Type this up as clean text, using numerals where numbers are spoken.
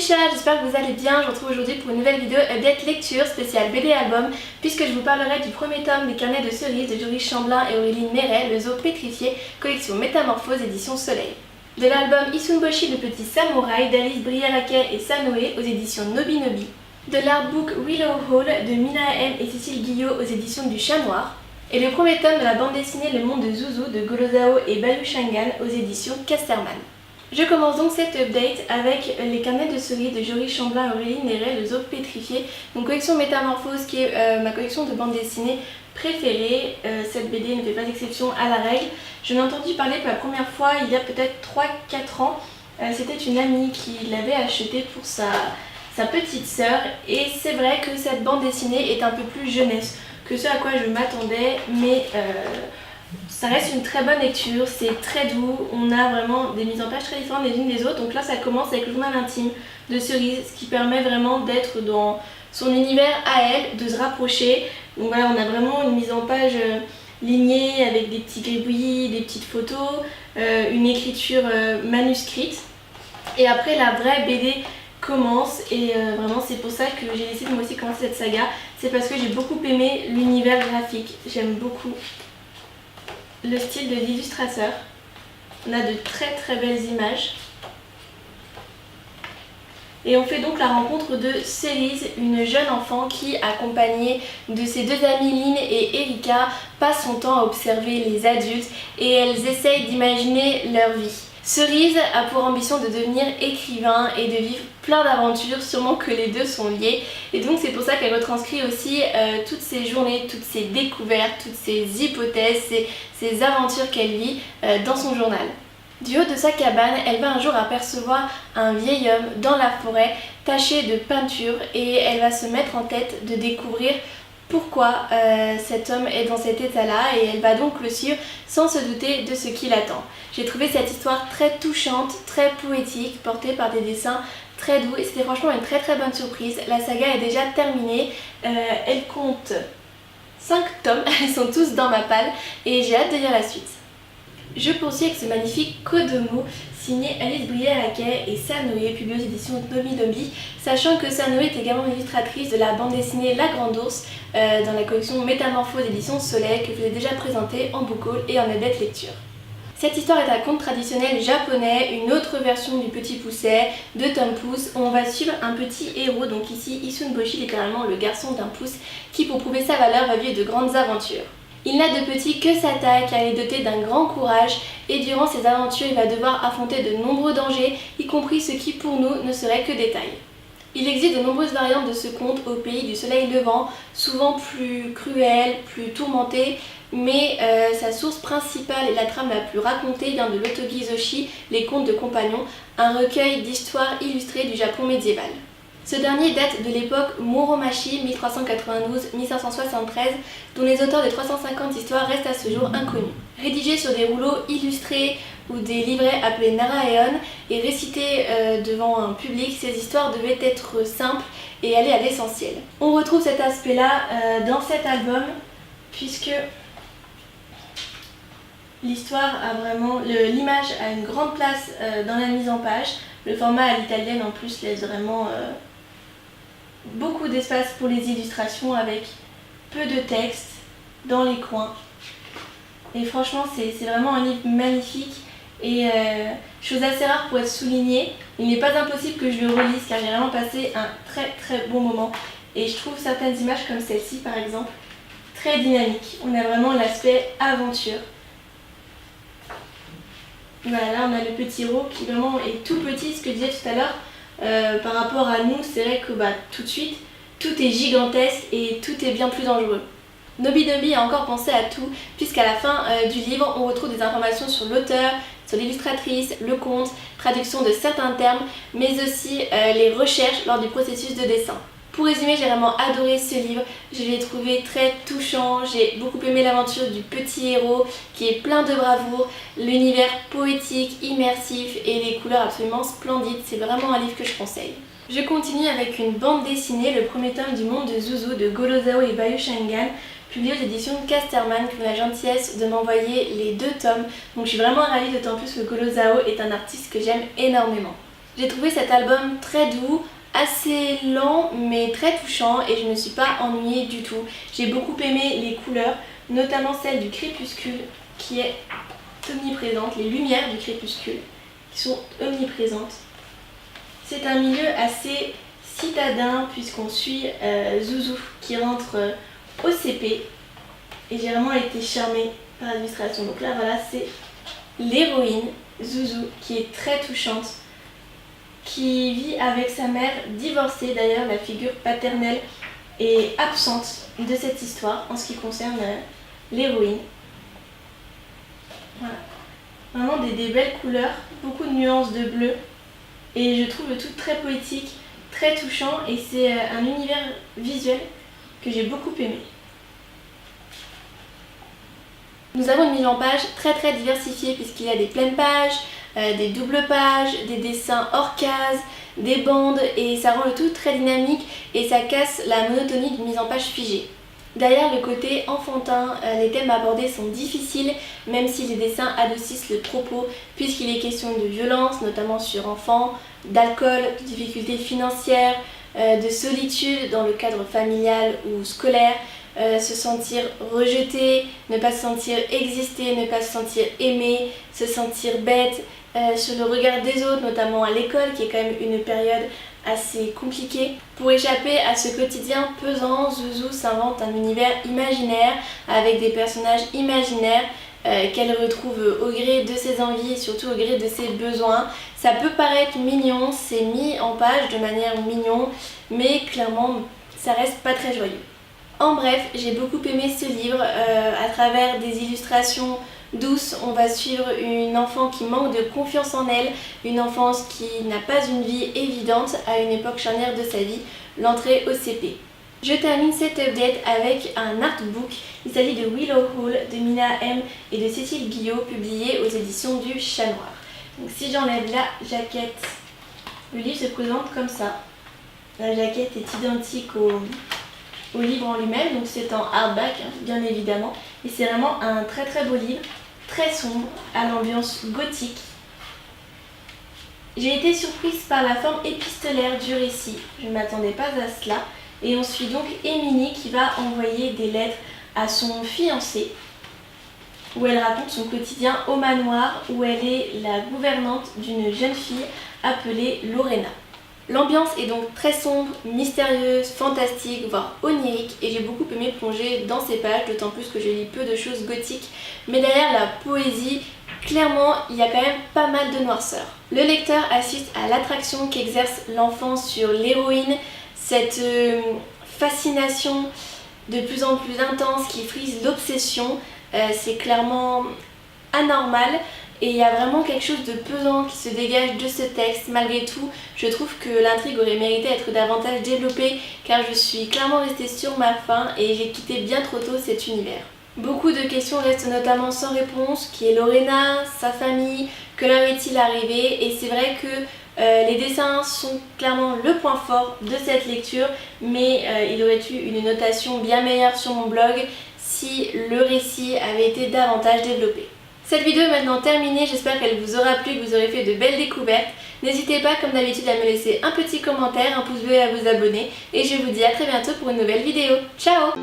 chats, j'espère que vous allez bien. Je vous retrouve aujourd'hui pour une nouvelle vidéo update lecture spéciale BD album, puisque je vous parlerai du premier tome des carnets de cerises de Joris Chamblin et Aurélie Méret, Le Zoo pétrifié, collection Métamorphose, édition Soleil. De l'album Isunboshi le petit samouraï d'Alice Brière-Laquet et Sanoé aux éditions Nobi Nobi. De l'artbook Willow Hall de Mina M et Cécile Guillot aux éditions du Chat Noir. Et le premier tome de la bande dessinée Le Monde de Zouzou de Golozao et Bayou Shangan aux éditions Casterman. Je commence donc cette update avec les carnets de cerises de Joris Chamblin et Aurélie Méret, Le Zoo pétrifié, donc collection Métamorphose qui est ma collection de bande dessinée préférée. Cette BD ne fait pas exception à la règle. Je n'ai entendu parler pour la première fois il y a peut-être 3-4 ans. C'était une amie qui l'avait acheté pour sa petite sœur, et c'est vrai que cette bande dessinée est un peu plus jeunesse que ce à quoi je m'attendais, mais ça reste une très bonne lecture, c'est très doux, on a vraiment des mises en page très différentes les unes des autres. Donc là ça commence avec le journal intime de Cerise, ce qui permet vraiment d'être dans son univers à elle, de se rapprocher. Donc voilà, on a vraiment une mise en page lignée avec des petits gribouillis, des petites photos, une écriture manuscrite. Et après la vraie BD commence, et vraiment c'est pour ça que j'ai décidé de moi aussi commencer cette saga. C'est parce que j'ai beaucoup aimé l'univers graphique, j'aime beaucoup le style de l'illustrateur. On a de très belles images. Et on fait donc la rencontre de Cerise, une jeune enfant qui, accompagnée de ses deux amies Lynn et Erika, passe son temps à observer les adultes et elles essayent d'imaginer leur vie. Cerise a pour ambition de devenir écrivain et de vivre plein d'aventures, sûrement que les deux sont liés. Et donc c'est pour ça qu'elle retranscrit aussi toutes ces journées, toutes ces découvertes, toutes ces hypothèses, ces aventures qu'elle vit dans son journal. Du haut de sa cabane, elle va un jour apercevoir un vieil homme dans la forêt taché de peinture, et elle va se mettre en tête de découvrir pourquoi cet homme est dans cet état-là, et elle va donc le suivre sans se douter de ce qui l'attend. J'ai trouvé cette histoire très touchante, très poétique, portée par des dessins très doux, et c'était franchement une très bonne surprise. La saga est déjà terminée, elle compte 5 tomes, ils sont tous dans ma palle et j'ai hâte de lire la suite. Je poursuis avec ce magnifique Kodomo signé Alice Brière-Laquet et Sanoé, publié aux éditions Nobi Nobi, sachant que Sanoé est également illustratrice de la bande dessinée La Grande Ourse dans la collection Métamorphose édition Soleil, que je vous ai déjà présentée en book haul et en update lecture. Cette histoire est un conte traditionnel japonais, une autre version du Petit Pousset de Tom Pouce, où on va suivre un petit héros, donc ici Isunboshi, littéralement le garçon d'un pouce, qui pour prouver sa valeur va vivre de grandes aventures. Il n'a de petit que sa taille, car il est doté d'un grand courage, et durant ses aventures il va devoir affronter de nombreux dangers, y compris ceux qui pour nous ne seraient que détails. Il existe de nombreuses variantes de ce conte au pays du soleil levant, souvent plus cruelles, plus tourmentées, mais sa source principale et la trame la plus racontée vient de l'Otogi-zoshi, les contes de compagnons, un recueil d'histoires illustrées du Japon médiéval. Ce dernier date de l'époque Muromachi 1392-1573, dont les auteurs des 350 histoires restent à ce jour inconnus. Rédigés sur des rouleaux illustrés ou des livrets appelés Naraeon et récités devant un public, ces histoires devaient être simples et aller à l'essentiel. On retrouve cet aspect-là dans cet album, puisque l'histoire a vraiment, l'image a une grande place dans la mise en page. Le format à l'italienne en plus laisse vraiment beaucoup d'espace pour les illustrations, avec peu de texte dans les coins. Et franchement c'est vraiment un livre magnifique, et chose assez rare pour être soulignée, il n'est pas impossible que je le relise car j'ai vraiment passé un très bon moment, et je trouve certaines images comme celle-ci par exemple très dynamiques. On a vraiment l'aspect aventure. Voilà, là on a le petit héros qui vraiment est tout petit, ce que je disais tout à l'heure. Par rapport à nous, c'est vrai que tout de suite, tout est gigantesque et tout est bien plus dangereux. Nobi Nobi a encore pensé à tout, puisqu'à la fin du livre, on retrouve des informations sur l'auteur, sur l'illustratrice, le conte, traduction de certains termes, mais aussi les recherches lors du processus de dessin. Pour résumer, j'ai vraiment adoré ce livre, je l'ai trouvé très touchant, j'ai beaucoup aimé l'aventure du petit héros qui est plein de bravoure, l'univers poétique, immersif et les couleurs absolument splendides, c'est vraiment un livre que je conseille. Je continue avec une bande dessinée, le premier tome du Monde de Zouzou de Golozao et Bayou Shangan, publié aux éditions Casterman, qui ont la gentillesse de m'envoyer les 2 tomes, donc je suis vraiment ravie, d'autant plus que Golozao est un artiste que j'aime énormément. J'ai trouvé cet album très doux, assez lent mais très touchant et je ne me suis pas ennuyée du tout. J'ai beaucoup aimé les couleurs, notamment celle du crépuscule qui est omniprésente, les lumières du crépuscule qui sont omniprésentes. C'est un milieu assez citadin puisqu'on suit Zouzou qui rentre au CP et j'ai vraiment été charmée par l'illustration. Donc là voilà, c'est l'héroïne Zouzou qui est très touchante, qui vit avec sa mère divorcée. D'ailleurs, la figure paternelle est absente de cette histoire en ce qui concerne l'héroïne. Voilà. Vraiment des belles couleurs, beaucoup de nuances de bleu et je trouve le tout très poétique, très touchant et c'est un univers visuel que j'ai beaucoup aimé. Nous avons une mise en page très diversifiée puisqu'il y a des pleines pages, des doubles pages, des dessins hors case, des bandes et ça rend le tout très dynamique et ça casse la monotonie d'une mise en page figée. Derrière le côté enfantin, les thèmes abordés sont difficiles même si les dessins adoucissent le propos puisqu'il est question de violence, notamment sur enfants, d'alcool, de difficultés financières, de solitude dans le cadre familial ou scolaire, se sentir rejeté, ne pas se sentir exister, ne pas se sentir aimé, se sentir bête, sur le regard des autres, notamment à l'école qui est quand même une période assez compliquée. Pour échapper à ce quotidien pesant, Zouzou s'invente un univers imaginaire avec des personnages imaginaires qu'elle retrouve au gré de ses envies et surtout au gré de ses besoins. Ça peut paraître mignon, c'est mis en page de manière mignon, mais clairement ça reste pas très joyeux. En bref, j'ai beaucoup aimé ce livre, à travers des illustrations douces, on va suivre une enfant qui manque de confiance en elle, une enfance qui n'a pas une vie évidente à une époque charnière de sa vie, l'entrée au CP. Je termine cette update avec un artbook, il s'agit de Willow Hall de Mina M et de Cécile Guillot, publié aux éditions du Chat Noir. Donc si j'enlève la jaquette, le livre se présente comme ça. La jaquette est identique au livre en lui-même, donc c'est en hardback bien évidemment, et c'est vraiment un très beau livre, très sombre, à l'ambiance gothique. J'ai été surprise par la forme épistolaire du récit, je ne m'attendais pas à cela, et on suit donc Émilie qui va envoyer des lettres à son fiancé, où elle raconte son quotidien au manoir, où elle est la gouvernante d'une jeune fille appelée Lorena. L'ambiance est donc très sombre, mystérieuse, fantastique, voire onirique et j'ai beaucoup aimé plonger dans ces pages, d'autant plus que je lis peu de choses gothiques. Mais derrière la poésie, clairement, il y a quand même pas mal de noirceur. Le lecteur assiste à l'attraction qu'exerce l'enfant sur l'héroïne, cette fascination de plus en plus intense qui frise l'obsession, c'est clairement anormal. Et il y a vraiment quelque chose de pesant qui se dégage de ce texte. Malgré tout, je trouve que l'intrigue aurait mérité d'être davantage développée car je suis clairement restée sur ma faim et j'ai quitté bien trop tôt cet univers. Beaucoup de questions restent notamment sans réponse. Qui est Lorena, sa famille, que leur est-il arrivé? Et c'est vrai que les dessins sont clairement le point fort de cette lecture, mais il aurait eu une notation bien meilleure sur mon blog si le récit avait été davantage développé. Cette vidéo est maintenant terminée, j'espère qu'elle vous aura plu, que vous aurez fait de belles découvertes. N'hésitez pas comme d'habitude à me laisser un petit commentaire, un pouce bleu et à vous abonner. Et je vous dis à très bientôt pour une nouvelle vidéo. Ciao!